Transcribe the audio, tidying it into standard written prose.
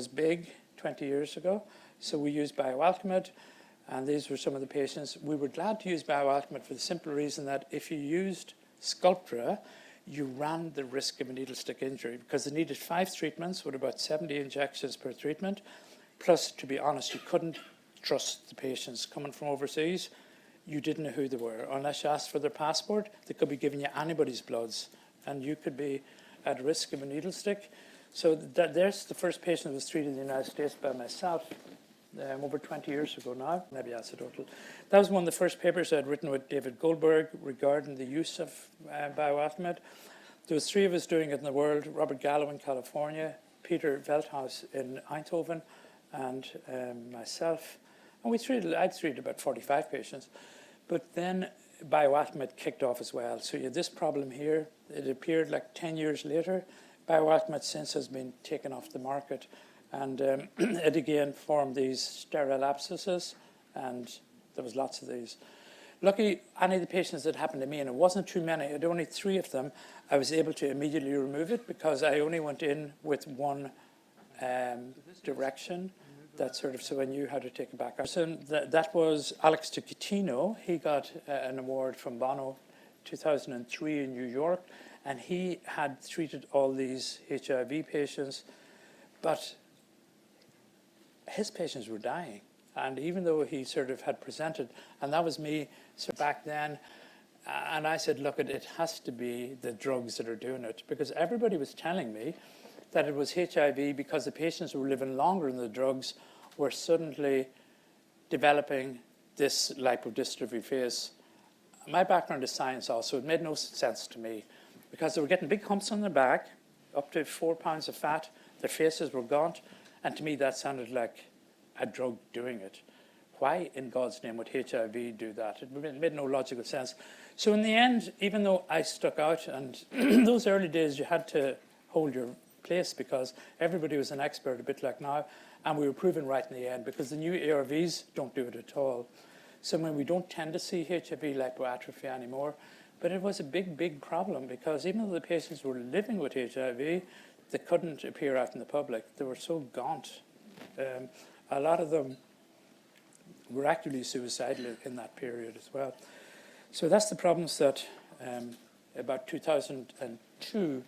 was big 20 years ago. So we used BioAlcamid, and these were some of the patients. We were glad to use BioAlcamid for the simple reason that if you used Sculptra, you ran the risk of a needle stick injury because they needed 5 treatments with about 70 injections per treatment. Plus, to be honest, you couldn't trust the patients coming from overseas. You didn't know who they were. Unless you asked for their passport, they could be giving you anybody's bloods, and you could be at risk of a needle stick. So there's the first patient that was treated in the United States by myself over 20 years ago now, maybe acidotal. That was one of the first papers I'd written with David Goldberg regarding the use of BioAlcamid. There was 3 of us doing it in the world, Robert Gallo in California, Peter Veldhaus in Eindhoven, and myself. And I'd treated about 45 patients. But then BioAlcamid kicked off as well. So you had this problem here. It appeared like 10 years later. BioAlcamid since has been taken off the market. And it again formed these sterile abscesses, and there was lots of these. Lucky, any of the patients that happened to me, and it wasn't too many, I had only 3 of them, I was able to immediately remove it because I only went in with one direction. That sort of, so I knew how to take it back. So that was Alex Cucitino. He got an award from Bono 2003 in New York, and he had treated all these HIV patients, but his patients were dying. And even though he sort of had presented, and that was me so back then, and I said, look, it has to be the drugs that are doing it, because everybody was telling me that it was HIV because the patients who were living longer than the drugs were suddenly developing this lipodystrophy phase. My background is science also. It made no sense to me because they were getting big humps on their back, up to 4 pounds of fat. Their faces were gaunt. And to me, that sounded like a drug doing it. Why in God's name would HIV do that? It made no logical sense. So in the end, even though I stuck out, and in those early days, you had to hold your place because everybody was an expert, a bit like now, and we were proven right in the end because the new ARVs don't do it at all. So I mean, we don't tend to see HIV lipoatrophy anymore, but it was a big, big problem because even though the patients were living with HIV, they couldn't appear out in the public. They were so gaunt. A lot of them were actually suicidal in that period as well. So that's the problems that about 2002,